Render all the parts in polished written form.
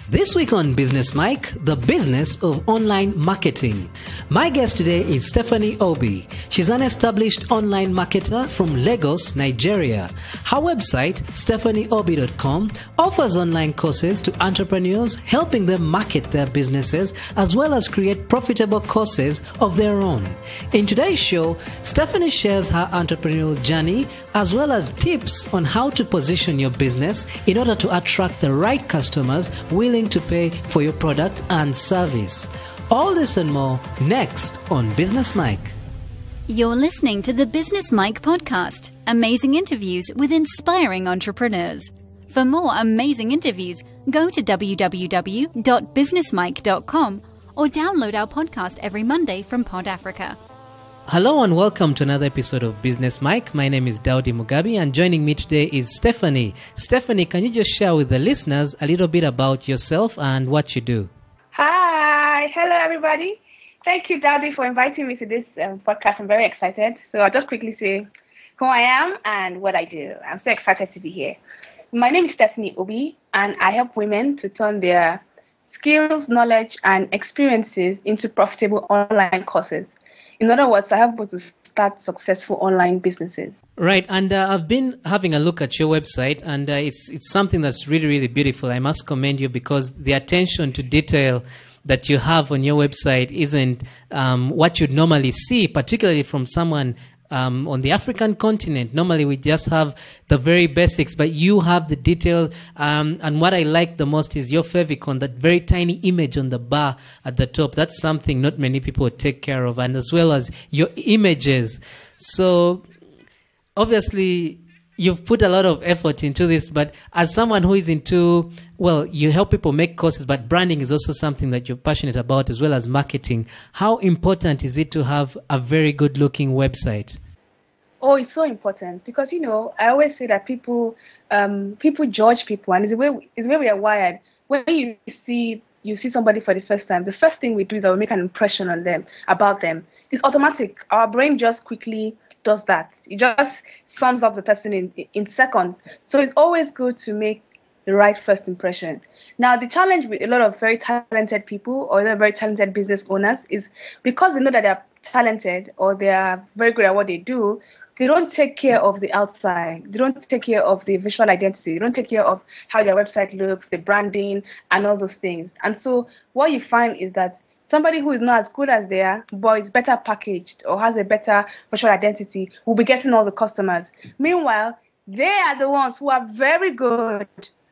This week on Business Mike, the business of online marketing. My guest today is Stephanie Obi. She's an established online marketer from Lagos, Nigeria. Her website, stephanieobi.com, offers online courses to entrepreneurs, helping them market their businesses as well as create profitable courses of their own. In today's show, Stephanie shares her entrepreneurial journey as well as tips on how to position your business in order to attract the right customers willing to pay for your product and service. All this and more next on Business Mike. You're listening to the Business Mike podcast, amazing interviews with inspiring entrepreneurs. For more amazing interviews, go to www.businessmike.com or download our podcast every Monday from Pod Africa. Hello and welcome to another episode of Business Mike. My name is Daudi Mugabi and joining me today is Stephanie. Stephanie, can you just share with the listeners a little bit about yourself and what you do? Hi. Hello, everybody. Thank you, Daudi, for inviting me to this podcast. I'm very excited. So I'll just quickly say who I am and what I do. I'm so excited to be here. My name is Stephanie Obi, and I help women to turn their skills, knowledge, and experiences into profitable online courses. In other words, I help people to start successful online businesses. Right, and I've been having a look at your website, and it's something that's really, really beautiful. I must commend you because the attention to detail that you have on your website isn't what you'd normally see, particularly from someone on the African continent. Normally we just have the very basics, but you have the detail. And what I like the most is your favicon, that very tiny image on the bar at the top. That's something not many people take care of, and as well as your images. So obviously you've put a lot of effort into this, but as someone who is into, well, you help people make courses, but branding is also something that you're passionate about as well as marketing. How important is it to have a very good looking website? Oh, it's so important because, I always say that people judge people, and it's the way we are wired. When you see somebody for the first time, the first thing we do is that we make an impression on them, about them. It's automatic. Our brain just quickly does that. It just sums up the person in seconds. So it's always good to make the right first impression. Now, the challenge with a lot of very talented people or very talented business owners is because they know that they're talented or they are very good at what they do, they don't take care of the outside. They don't take care of the visual identity. They don't take care of how their website looks, the branding, and all those things. And so what you find is that somebody who is not as good as they are, but is better packaged or has a better visual identity, will be getting all the customers. Meanwhile, they are the ones who are very good.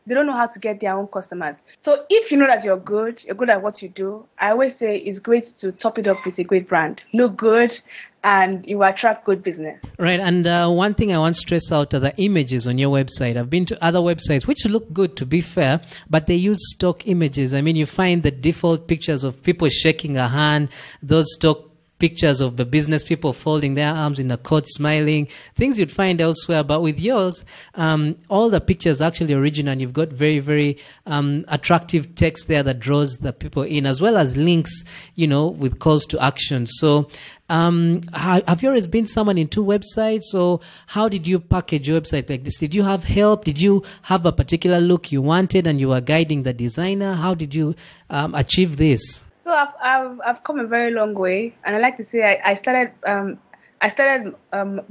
They don't know how to get their own customers. So if you know that you're good at what you do, I always say it's great to top it up with a great brand. Look good, and you attract good business. Right, and one thing I want to stress out are the images on your website. I've been to other websites which look good, to be fair, but they use stock images. I mean, you find the default pictures of people shaking a hand, those stock pictures of the business people folding their arms in a court smiling, things you'd find elsewhere. But with yours, all the pictures are actually original, and you've got very, very attractive text there that draws the people in, as well as links, with calls to action. So have you always been someone into websites, or how did you package your website like this? Did you have help? Did you have a particular look you wanted and you were guiding the designer? How did you achieve this? So I've come a very long way, and I like to say I started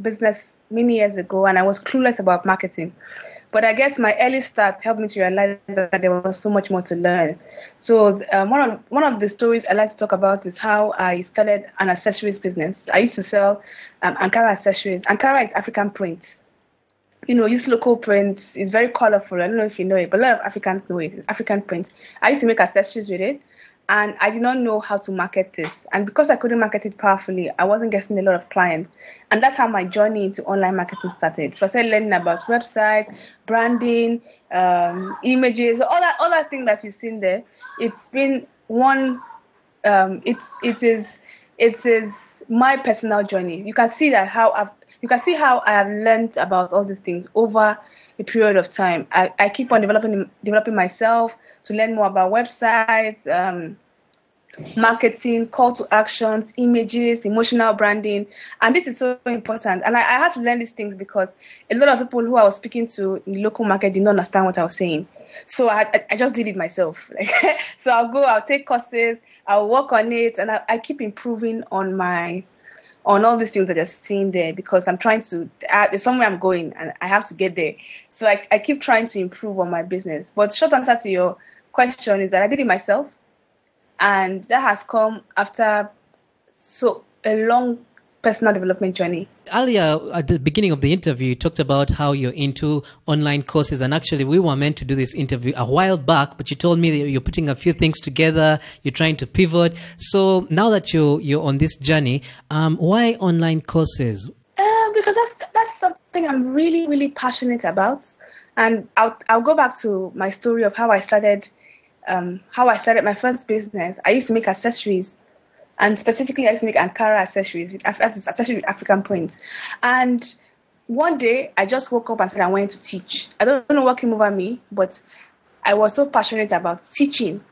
business many years ago, and I was clueless about marketing. But I guess my early start helped me to realize that there was so much more to learn. So one of the stories I like to talk about is how I started an accessories business. I used to sell Ankara accessories. Ankara is African print. Use local print. It's very colorful. I don't know if you know it, but a lot of Africans know it. It's African print. I used to make accessories with it. And I did not know how to market this. And because I couldn't market it powerfully, I wasn't getting a lot of clients. And that's how my journey into online marketing started. So I started learning about websites, branding, images, all that thing that you've seen there. It's been it is my personal journey. You can see how I have learned about all these things over a period of time. I keep on developing myself to learn more about websites, marketing, call to actions, images, emotional branding. And this is so important. And I had to learn these things because a lot of people who I was speaking to in the local market did not understand what I was saying. So I just did it myself. So I'll take courses, I'll work on it, and I keep improving on all these things that you're seeing there, because I'm trying to, there's somewhere I'm going and I have to get there. So I keep trying to improve on my business. But short answer to your question is that I did it myself, and that has come after a long personal development journey. Earlier, at the beginning of the interview, you talked about how you're into online courses. And actually, we were meant to do this interview a while back, but you told me that you're putting a few things together, you're trying to pivot. So now that you're on this journey, why online courses? Because that's something I'm really, really passionate about. And I'll go back to my story of how I started my first business. I used to make accessories. And specifically, I used to make Ankara accessories with African prints. And one day, I just woke up and said I wanted to teach. I don't know what came over me, but I was so passionate about teaching.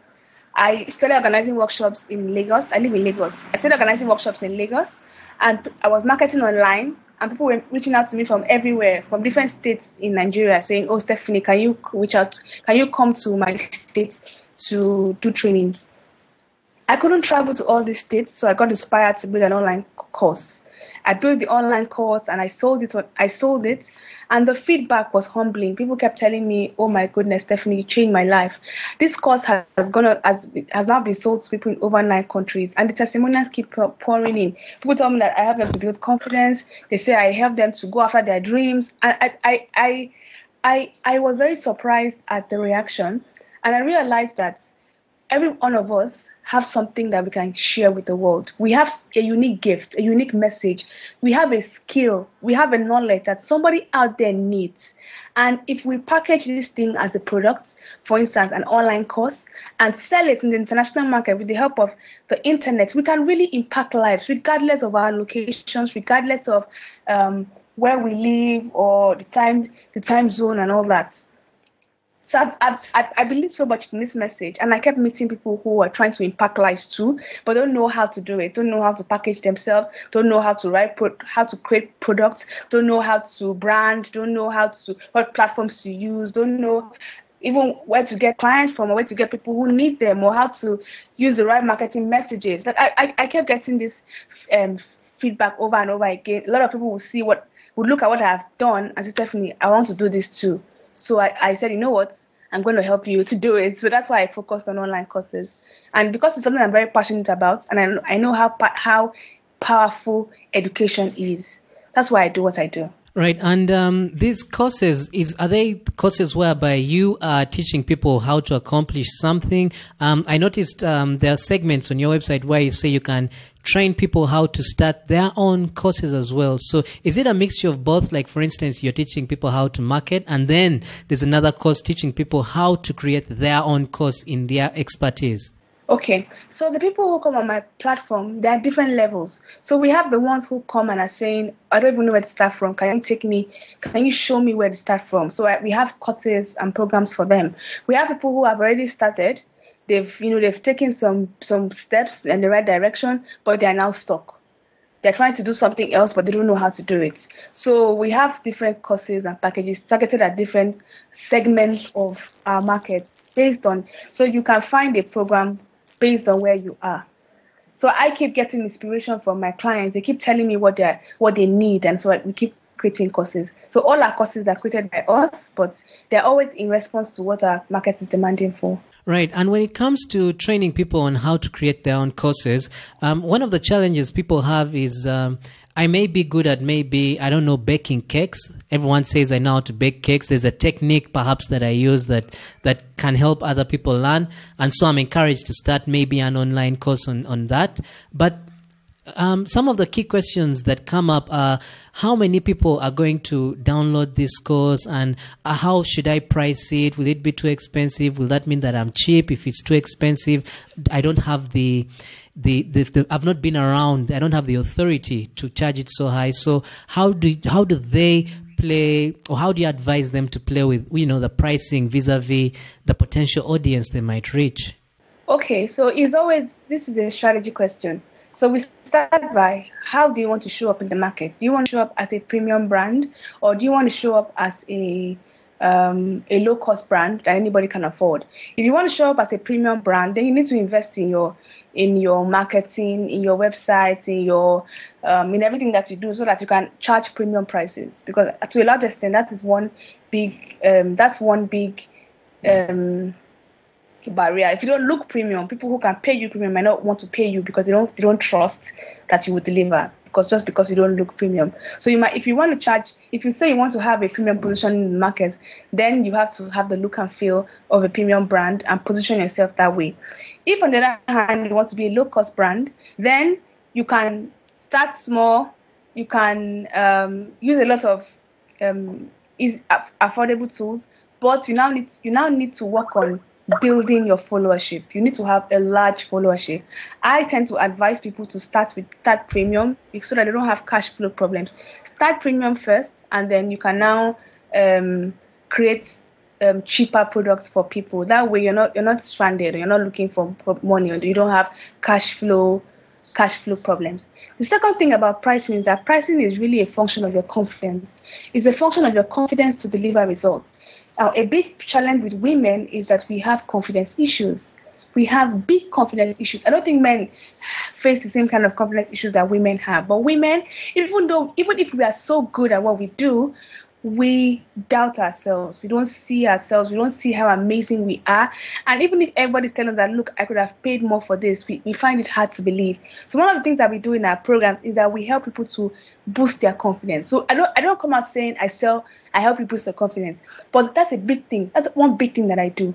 I started organizing workshops in Lagos. I live in Lagos. I started organizing workshops in Lagos, and I was marketing online. And people were reaching out to me from everywhere, from different states in Nigeria, saying, "Oh, Stephanie, can you reach out? Can you come to my state to do trainings?" I couldn't travel to all these states, so I got inspired to build an online course. I built the online course and I sold it, and the feedback was humbling. People kept telling me, "Oh my goodness, Stephanie, you changed my life." This course has now been sold to people in over 9 countries, and the testimonials keep pouring in. People tell me that I help them to build confidence. They say I help them to go after their dreams. I was very surprised at the reaction, and I realized that every one of us have something that we can share with the world. We have a unique gift, a unique message. We have a skill. We have a knowledge that somebody out there needs. And if we package this thing as a product, for instance, an online course, and sell it in the international market with the help of the internet, we can really impact lives regardless of our locations, regardless of where we live or the time zone and all that. So I believe so much in this message, and I kept meeting people who are trying to impact lives too, but don't know how to do it, don't know how to package themselves, don't know how to how to create products, don't know how to brand, don't know what platforms to use, don't know even where to get clients from or where to get people who need them, or how to use the right marketing messages. Like I kept getting this feedback over and over again. A lot of people would look at what I've done and say, "Stephanie, I want to do this too." So I said, you know what, I'm going to help you to do it. So that's why I focused on online courses. And because it's something I'm very passionate about, and I know how powerful education is, that's why I do what I do. Right. And these courses, are they courses whereby you are teaching people how to accomplish something? I noticed there are segments on your website where you say you can train people how to start their own courses as well. So is it a mixture of both? Like, for instance, you're teaching people how to market, and then there's another course teaching people how to create their own course in their expertise? Okay, so the people who come on my platform, there are different levels. So we have the ones who come and are saying, "I don't even know where to start from. Can you show me where to start from?" So we have courses and programs for them. We have people who have already started. They've taken some steps in the right direction, but they are now stuck. They're trying to do something else, but they don't know how to do it. So we have different courses and packages targeted at different segments of our market so you can find a program based on where you are. So I keep getting inspiration from my clients. They keep telling me what they need, and so we keep creating courses. So all our courses are created by us, but they're always in response to what our market is demanding for. Right. And when it comes to training people on how to create their own courses, one of the challenges people have is I may be good at baking cakes. Everyone says I know how to bake cakes. There's a technique perhaps that I use that can help other people learn. And so I'm encouraged to start maybe an online course on that. But some of the key questions that come up are how many people are going to download this course, and how should I price it? Will it be too expensive? Will that mean that I'm cheap? If it's too expensive, I don't have I've not been around. I don't have the authority to charge it so high. So how do they play, or how do you advise them to play with the pricing vis-a-vis the potential audience they might reach? Okay, so this is a strategy question. So we start by, how do you want to show up in the market? Do you want to show up as a premium brand, or do you want to show up as a a low-cost brand that anybody can afford. If you want to show up as a premium brand, then you need to invest in your marketing, in your website, in everything that you do, so that you can charge premium prices. Because to a large extent, that is one big barrier. If you don't look premium, people who can pay you premium might not want to pay you because they don't trust that you will deliver. Because you don't look premium. So if you say you want to have a premium position in the market, then you have to have the look and feel of a premium brand and position yourself that way. If on the other hand you want to be a low cost brand, then you can start small. You can use a lot of affordable tools, but you now need to work on building your followership. You need to have a large followership. I tend to advise people to start premium so that they don't have cash flow problems. Start premium first, and then you can now create cheaper products for people. That way, you're not stranded. You're not looking for money, or you don't have cash flow problems. The second thing about pricing is that pricing is really a function of your confidence. It's a function of your confidence to deliver results. Now, a big challenge with women is that we have confidence issues. We have big confidence issues. I don't think men face the same kind of confidence issues that women have. But women, even if we are so good at what we do, we doubt ourselves. We don't see ourselves. We don't see how amazing we are. And even if everybody's telling us that, look, I could have paid more for this, we find it hard to believe. So one of the things that we do in our programs is that we help people to boost their confidence. So I don't come out saying I help you boost their confidence. But that's a big thing. That's one big thing that I do.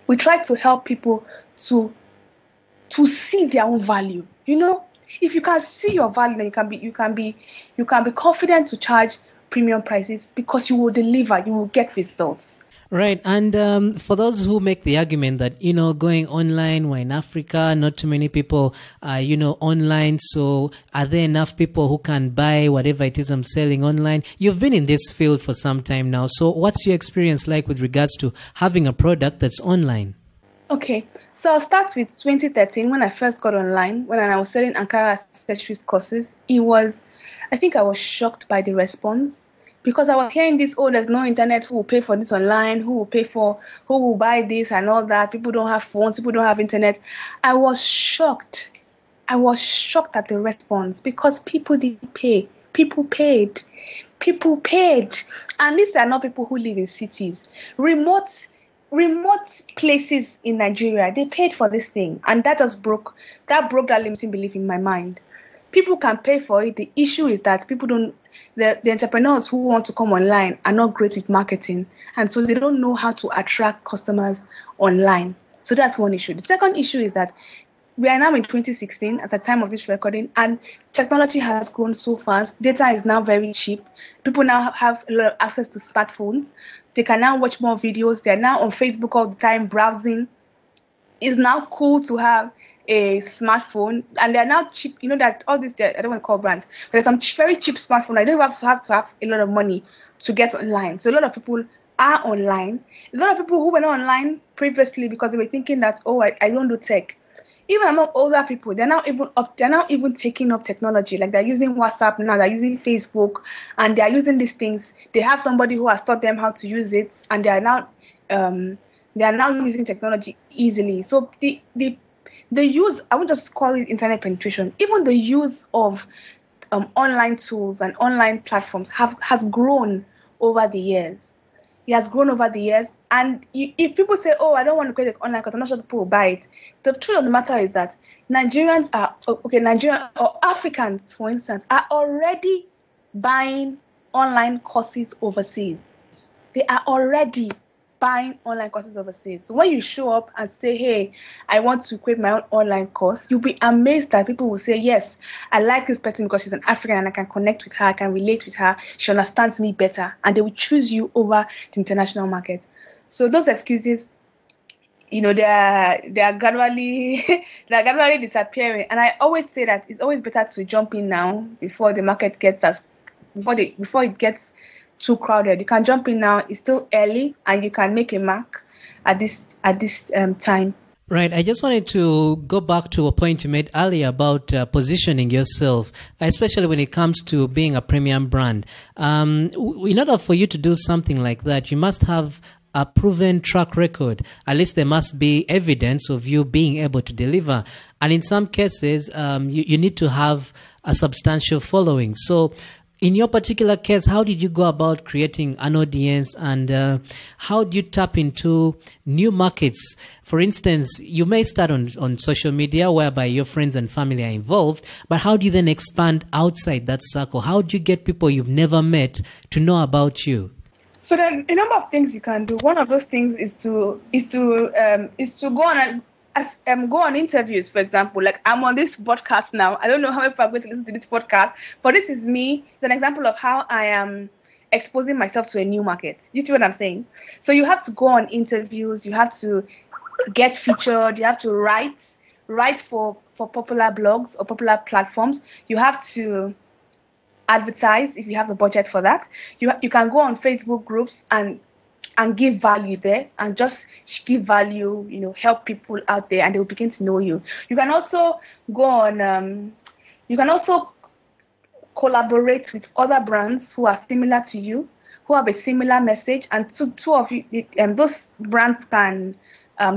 We try to help people to see their own value. If you can see your value, then you can be confident to charge premium prices, because you will deliver, you will get results. Right. And for those who make the argument that, going online, we're in Africa, not too many people are, online. So are there enough people who can buy whatever it is I'm selling online? You've been in this field for some time now. So what's your experience like with regards to having a product that's online? Okay. So I'll start with 2013 when I first got online, when I was selling Ankara accessories courses. I think I was shocked by the response, because I was hearing this, there's no internet, who will pay for this online, who will buy this and all that, people don't have phones, people don't have internet. I was shocked at the response, because people did pay. People paid. And these are not people who live in cities. Remote places in Nigeria, they paid for this thing, and that broke that limiting belief in my mind. People can pay for it. The issue is that the entrepreneurs who want to come online are not great with marketing, and so they don't know how to attract customers online. So that's one issue. The second issue is that we are now in 2016 at the time of this recording, and technology has grown so fast. Data is now very cheap. People now have a lot of access to smartphones. They can now watch more videos. They are now on Facebook all the time browsing. It's now cool to have a smartphone, and they're now cheap. That all these, I don't want to call brands, but there's some very cheap smartphones. I don't have to have a lot of money to get online. So a lot of people are online. A lot of people who were not online previously because they were thinking that, I don't do tech. Even among older people, they're now even taking up technology. Like, they're using WhatsApp now, they're using Facebook, and they're using these things. They have somebody who has taught them how to use it, and they are now using technology easily. So the use, I won't just call it internet penetration, even the use of online tools and online platforms has grown over the years. It has grown over the years. And if people say, I don't want to create it online because I'm not sure people will buy it, the truth of the matter is that Nigerian or Africans, for instance, are already buying online courses overseas. They are already buying online courses overseas. So when you show up and say, hey, I want to create my own online course, you'll be amazed that people will say, yes, I like this person because she's an African and I can connect with her, I can relate with her, she understands me better, and they will choose you over the international market. So those excuses, they are gradually disappearing. And I always say that it's always better to jump in now before the market before it gets too crowded. You can jump in now. It's still early, and you can make a mark at this time. Right. I just wanted to go back to a point you made earlier about positioning yourself, especially when it comes to being a premium brand. In order for you to do something like that, you must have a proven track record. At least there must be evidence of you being able to deliver. And in some cases, you need to have a substantial following. So in your particular case, how did you go about creating an audience, and how do you tap into new markets? For instance, you may start on social media whereby your friends and family are involved, but how do you then expand outside that circle? How do you get people you've never met to know about you? So then, a number of things you can do. One of those things is to go on and go on interviews. For example, like I'm on this podcast now. I don't know how many people are going to listen to this podcast, but this is me. It's an example of how I am exposing myself to a new market. You see what I'm saying? So you have to go on interviews. You have to get featured. You have to write for popular blogs or popular platforms. You have to advertise if you have a budget for that. You can go on Facebook groups and give value there, and just give value, help people out there, and they will begin to know you. You can also go on, you can also collaborate with other brands who are similar to you, who have a similar message, and two of you, those brands can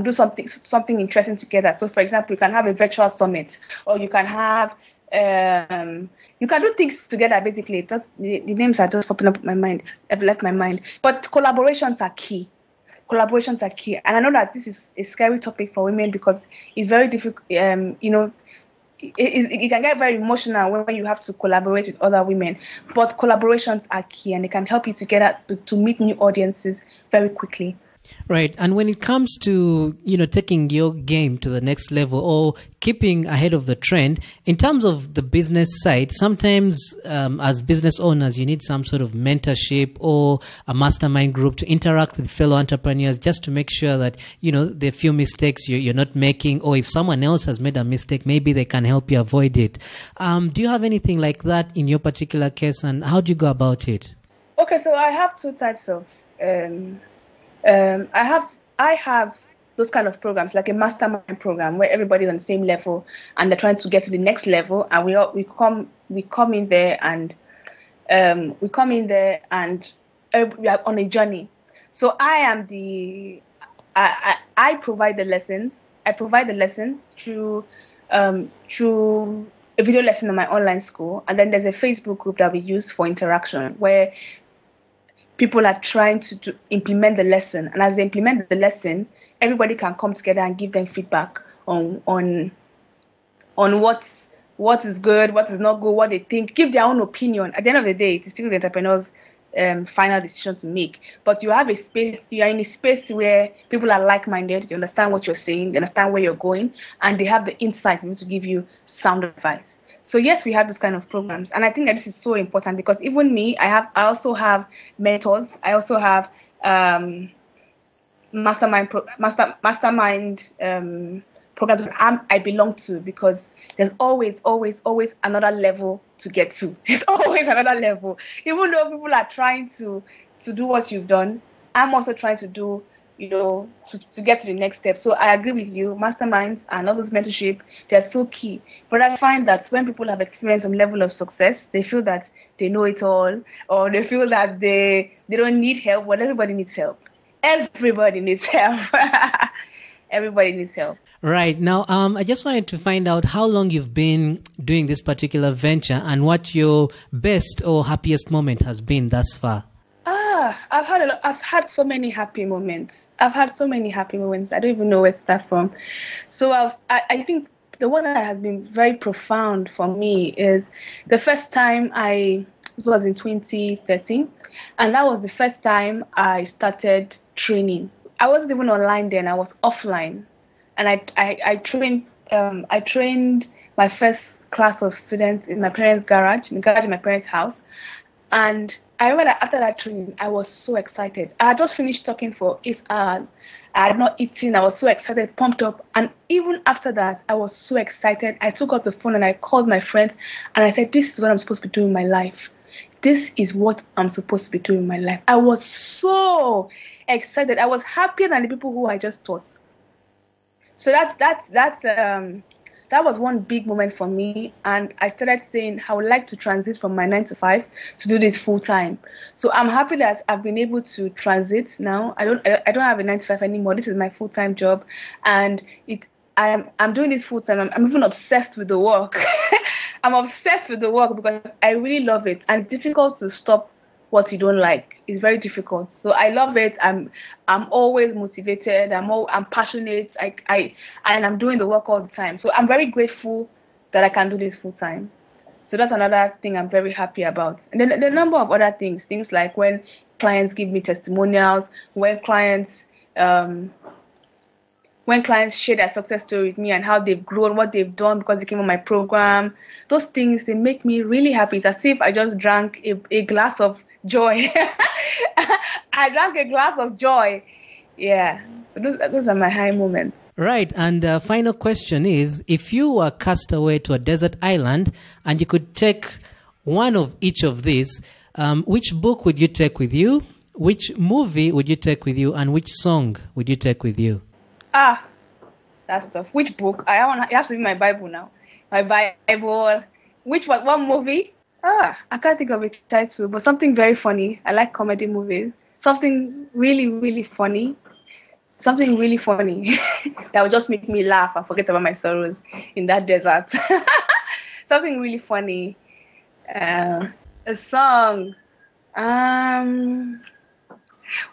do something interesting together. So, for example, you can have a virtual summit, or you can have you can do things together. Basically, just the names are just popping up in my mind. I've left my mind. But collaborations are key. Collaborations are key, and I know that this is a scary topic for women because it's very difficult. It can get very emotional when you have to collaborate with other women. But collaborations are key, and they can help you to meet new audiences very quickly. Right. And when it comes to, taking your game to the next level or keeping ahead of the trend, in terms of the business side, sometimes as business owners, you need some sort of mentorship or a mastermind group to interact with fellow entrepreneurs just to make sure that, the few mistakes you're not making, or if someone else has made a mistake, maybe they can help you avoid it. Do you have anything like that in your particular case, and how do you go about it? Okay, so I have two types of I have those kind of programs, like a mastermind program where everybody's on the same level and they're trying to get to the next level, and we come in there and we are on a journey. So I provide the lessons. I provide the lessons through a video lesson on my online school, and then there's a Facebook group that we use for interaction where people are trying to implement the lesson, and as they implement the lesson, everybody can come together and give them feedback on what is good, what is not good, what they think, give their own opinion. At the end of the day, it's still the entrepreneur's final decision to make. But you are in a space where people are like-minded, they understand what you're saying, they understand where you're going, and they have the insight to give you sound advice. So yes, we have this kind of programs, and I think that this is so important because even me, I also have mentors. I also have mastermind programs that I belong to, because there's always another level to get to. There's always another level. Even though people are trying to do what you've done, I'm also trying to do, to get to the next step. So I agree with you. Masterminds and all those mentorship, they're so key. But I find that when people have experienced some level of success, they feel that they know it all, or they feel that they don't need help. Well, everybody needs help. Everybody needs help. Everybody needs help. Right. Now, I just wanted to find out how long you've been doing this particular venture and what your best or happiest moment has been thus far. I've had so many happy moments. I don't even know where to start from. So I think the one that has been very profound for me is the first time this was in 2013, and that was the first time I started training. I wasn't even online then, I was offline. And I trained my first class of students in my parents' garage, in the garage in my parents' house. And I remember that after that training, I was so excited. I had just finished talking for 8 hours. I had not eaten. I was so excited, pumped up. And even after that, I was so excited. I took up the phone and I called my friends and I said, this is what I'm supposed to be doing in my life. This is what I'm supposed to be doing in my life. I was so excited. I was happier than the people who I just taught. So that was one big moment for me, and I started saying I would like to transit from my 9 to 5 to do this full time. So I'm happy that I've been able to transit now. I don't have a 9 to 5 anymore. This is my full time job, and I'm doing this full time. I'm even obsessed with the work. I'm obsessed with the work because I really love it, and it's difficult to stop what you don't like. It's very difficult. So I love it. I'm always motivated. I'm passionate. And I'm doing the work all the time. So I'm very grateful that I can do this full time. So that's another thing I'm very happy about. And then the number of other things like when clients give me testimonials, when clients share their success story with me and how they've grown, what they've done because they came on my program, those things, they make me really happy. It's as if I just drank a glass of joy. I drank a glass of joy. Yeah. So those are my high moments. Right. And final question is, if you were cast away to a desert island and you could take one of each of these, which book would you take with you? Which movie would you take with you? And which song would you take with you? That's tough. Which book? It has to be my Bible now. My Bible. What movie? I can't think of a title, but something very funny. I like comedy movies. Something really, really funny. Something really funny that will just make me laugh and forget about my sorrows in that desert. Something really funny. A song.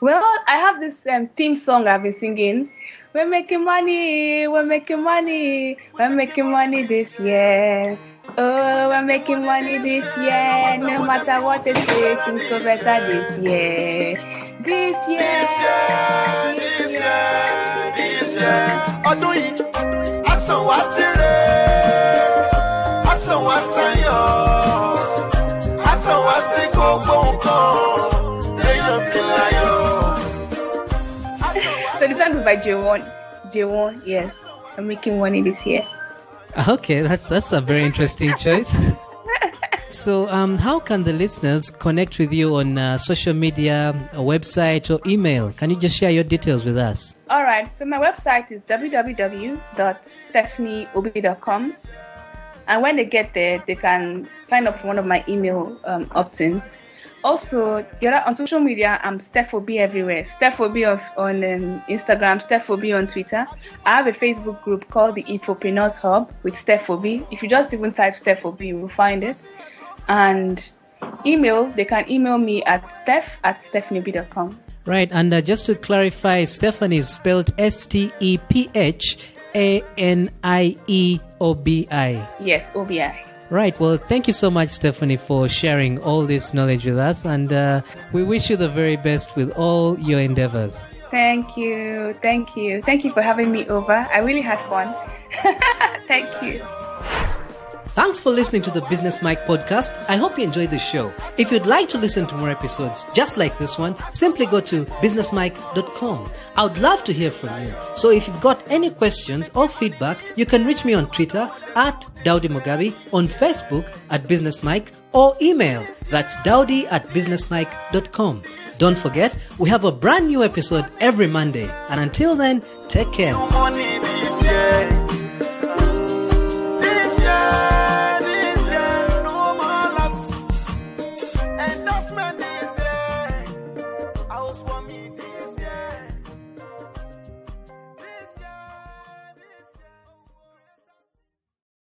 Well, I have this theme song I've been singing. We're making money this year. Oh, we're making money this year. No matter what it is, things go better this year. This year. Ọdún yìí, asan wa sire, asan wa sayo, asan wa si gbogbo nǹkan, èèyàn fi láyọ̀. So the song is by J1. J1, yes. I'm making money this year. Okay, that's a very interesting choice. So how can the listeners connect with you on social media, a website, or email? Can you just share your details with us? All right. So my website is www.stephanieobi.com. And when they get there, they can sign up for one of my email opt-ins. Also, on social media, I'm Steph Obi everywhere. Steph Obi on Instagram, Steph Obi on Twitter. I have a Facebook group called the Infopreneurs Hub with Steph Obi. If you just even type Steph Obi, you will find it. And they can email me at steph@stephanieobi.com. Right, and just to clarify, Stephanie is spelled STEPHANIEOBI. Yes, OBI. Right. Well, thank you so much, Stephanie, for sharing all this knowledge with us. And we wish you the very best with all your endeavors. Thank you. Thank you. Thank you for having me over. I really had fun. Thank you. Thanks for listening to the Business Mike podcast. I hope you enjoyed the show. If you'd like to listen to more episodes just like this one, simply go to businessmike.com. I would love to hear from you. So if you've got any questions or feedback, you can reach me on Twitter at Daudi Mugabi, on Facebook at Business Mike, or email. That's daudi@businessmike.com. Don't forget, we have a brand new episode every Monday. And until then, take care.